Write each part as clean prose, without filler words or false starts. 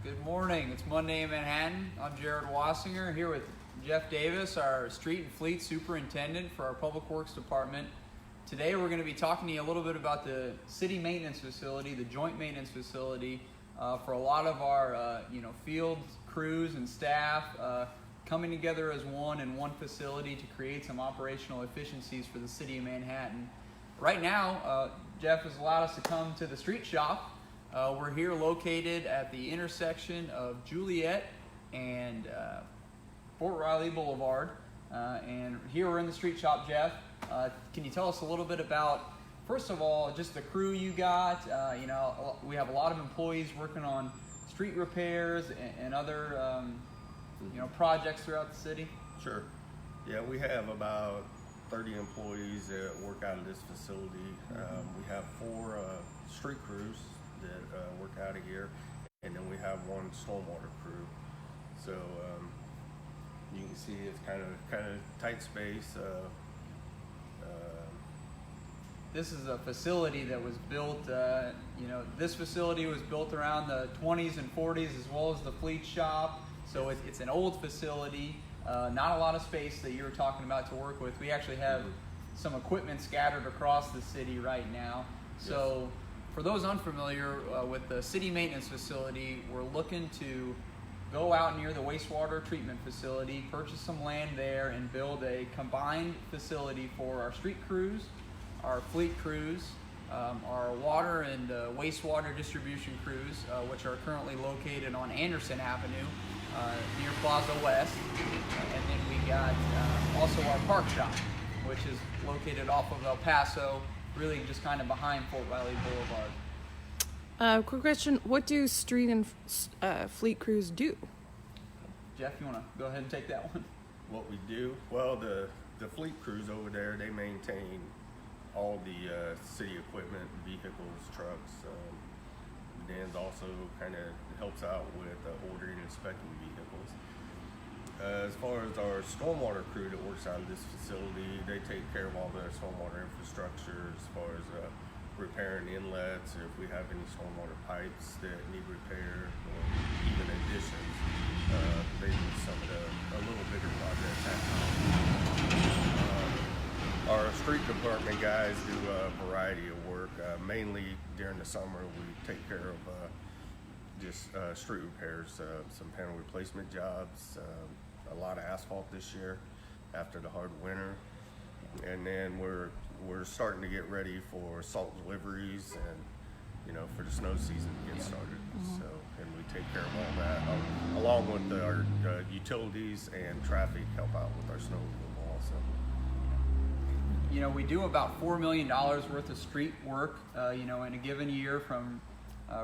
Good morning. It's Monday in Manhattan. I'm Jared Wassinger here with Jeff Davis, our Street and Fleet Superintendent for our Public Works Department. Today we're going to be talking to you a little bit about the city maintenance facility, the joint maintenance facility, for a lot of our field crews and staff coming together as one in one facility to create some operational efficiencies for the city of Manhattan. Right now, Jeff has allowed us to come to the street shop. We're here located at the intersection of Juliet and Fort Riley Boulevard. And here we're in the street shop, Jeff. Can you tell us a little bit about, first of all, just the crew you got? We have a lot of employees working on street repairs and other projects throughout the city. Sure. Yeah, we have about 30 employees that work out of this facility. We have 4 street crews that work out of here, and then we have 1 stormwater crew. So you can see it's kind of tight space. This is a facility that was built, this facility was built around the 20s and 40s as well as the fleet shop. So it's an old facility, not a lot of space that you were talking about to work with. We actually have some equipment scattered across the city right now. So for those unfamiliar with the city maintenance facility, we're looking to go out near the wastewater treatment facility, purchase some land there, and build a combined facility for our street crews, our fleet crews, our water and wastewater distribution crews, which are currently located on Anderson Avenue near Plaza West. And then we got also our park shop, which is located off of El Paso, really just kind of behind Fort Riley Boulevard. Quick question, what do street and fleet crews do? Jeff, you want to go ahead and take that one? What we do, well, the fleet crews over there, they maintain all the city equipment, vehicles, trucks. Dan's also kind of helps out with ordering and inspecting vehicles. As far as our stormwater crew that works out of this facility, they take care of all the stormwater infrastructure as far as repairing inlets, if we have any stormwater pipes that need repair, or even additions. They do some of a little bigger projects at home. Our street department guys do a variety of work. Mainly during the summer, we take care of just street repairs, some panel replacement jobs, a lot of asphalt this year after the hard winter. And then we're starting to get ready for salt deliveries and for the snow season to get started. So, and we take care of all that along with our utilities and traffic, help out with our snow removal also. We do about $4 million worth of street work, in a given year, from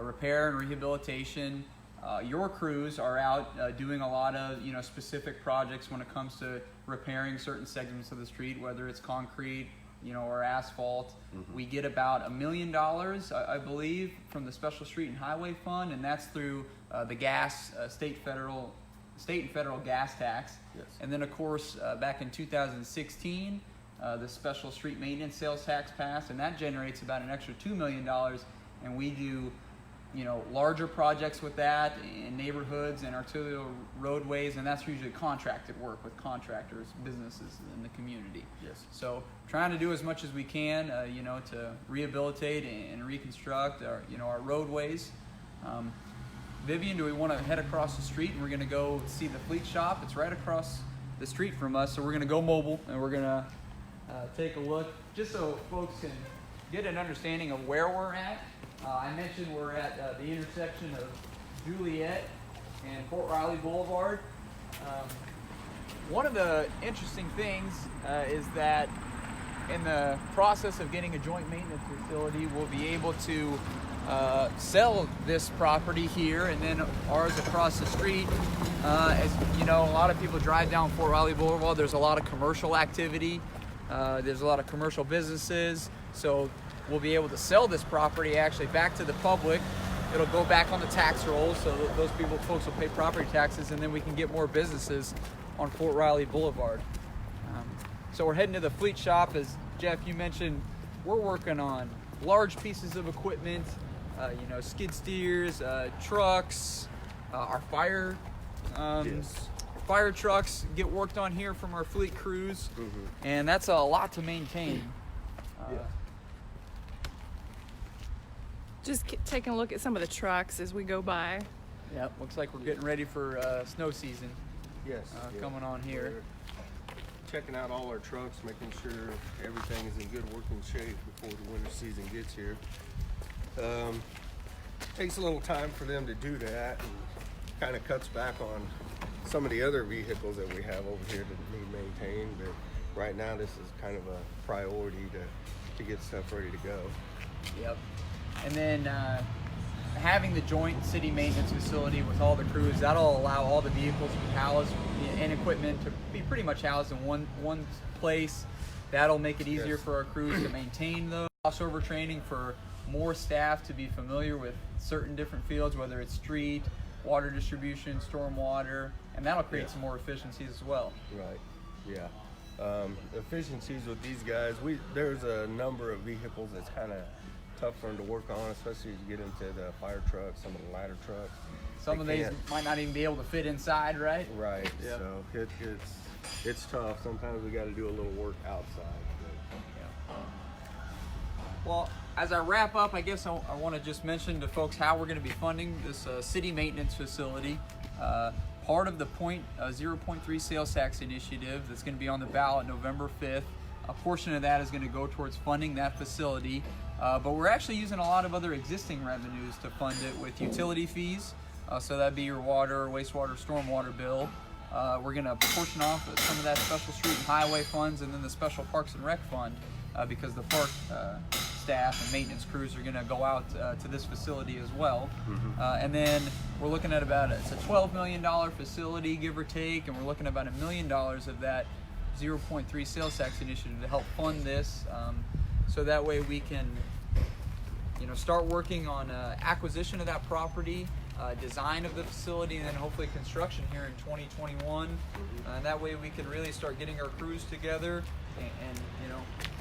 repair and rehabilitation. Your crews are out doing a lot of, specific projects when it comes to repairing certain segments of the street, whether it's concrete, or asphalt. We get about $1 million, I believe, from the Special Street and Highway Fund, and that's through the gas, state and federal gas tax. Yes. And then, of course, back in 2016, the Special Street Maintenance Sales Tax passed, and that generates about an extra $2 million, and we do larger projects with that in neighborhoods and arterial roadways, and that's usually contracted work with contractors, businesses in the community. Yes. So trying to do as much as we can, to rehabilitate and reconstruct our roadways. Vivian, do we want to head across the street and we're going to go see the fleet shop? It's right across the street from us, so we're going to go mobile and we're going to take a look just so folks can get an understanding of where we're at. I mentioned we're at the intersection of Juliet and Fort Riley Boulevard. One of the interesting things is that in the process of getting a joint maintenance facility, we'll be able to sell this property here and then ours across the street. As you know, a lot of people drive down Fort Riley Boulevard. There's a lot of commercial activity. There's a lot of commercial businesses. So we'll be able to sell this property actually back to the public. It'll go back on the tax rolls, so those folks will pay property taxes, and then we can get more businesses on Fort Riley Boulevard. So we're heading to the fleet shop. As Jeff, you mentioned, we're working on large pieces of equipment, skid steers, trucks, Our fire Yes. fire trucks get worked on here from our fleet crews, and that's a lot to maintain. Just taking a look at some of the trucks as we go by. Yep, looks like we're getting ready for snow season Yes. coming on here. We're checking out all our trucks, making sure everything is in good working shape before the winter season gets here. Takes a little time for them to do that, and kind of cuts back on some of the other vehicles that we have over here that need maintained. But right now, this is kind of a priority to get stuff ready to go. Yep. And then having the joint city maintenance facility with all the crews, that'll allow all the vehicles to be housed and equipment to be pretty much housed in one place. That'll make it easier Yes. for our crews to maintain those. Crossover training for more staff to be familiar with certain different fields, whether it's street, water distribution, stormwater, and that'll create some more efficiencies as well. Right. Yeah. Efficiencies with these guys. There's a number of vehicles that's kind of tough for them to work on, especially as you get into the fire trucks, some of the ladder trucks. Some of these might not even be able to fit inside, right? Right. Yep. So it's tough. Sometimes we got to do a little work outside. Well, as I wrap up, I guess I want to just mention to folks how we're going to be funding this city maintenance facility. Part of the 0.3 sales tax initiative that's going to be on the ballot November 5th. A portion of that is going to go towards funding that facility. But we're actually using a lot of other existing revenues to fund it with utility fees. So that'd be your water, wastewater, stormwater bill. We're going to portion off some of that special street and highway funds, and then the special parks and rec fund, because the park staff and maintenance crews are going to go out to this facility as well. And then we're looking at it's a $12 million facility, give or take, and we're looking at about $1 million of that 0.3 sales tax initiative to help fund this, so that way we can start working on acquisition of that property, design of the facility, and then hopefully construction here in 2021. And that way we can really start getting our crews together and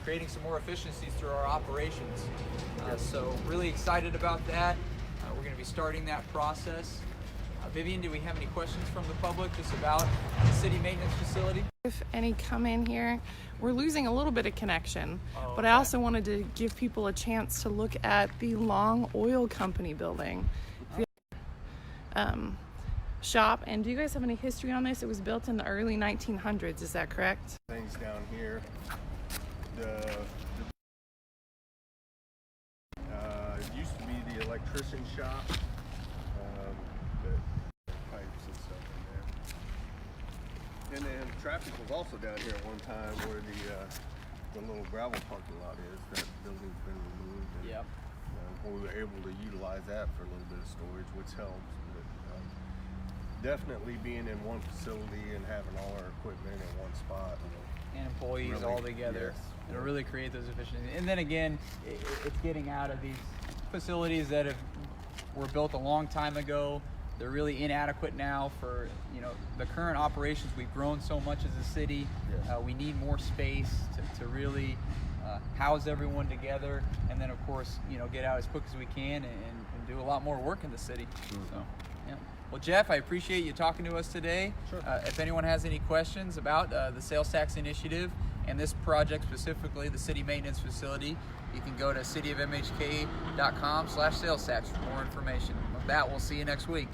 creating some more efficiencies through our operations. So really excited about that. We're going to be starting that process. Vivian, do we have any questions from the public just about the city maintenance facility? If any come in here, we're losing a little bit of connection, but I okay. also wanted to give people a chance to look at the Long Oil Company building. Shop. And do you guys have any history on this? It was built in the early 1900s, is that correct? Things down here. It used to be the electrician shop, but pipes and stuff in there. And then traffic was also down here at one time where the little gravel parking lot is. That building's been removed. And, Yep. we were able to utilize that for a little bit of storage, which helps. But, definitely being in one facility and having all our equipment in one spot. And employees Really, all together. yes. It'll really create those efficiencies. And then again, it's getting out of these facilities that were built a long time ago. They're really inadequate now for the current operations. We've grown so much as a city. Yes. We need more space to really house everyone together, and then of course get out as quick as we can and do a lot more work in the city. So yeah. Well, Jeff, I appreciate you talking to us today. Sure. If anyone has any questions about the sales tax initiative and this project specifically, the city maintenance facility, you can go to cityofmhk.com/sales tax for more information. With that, we'll see you next week.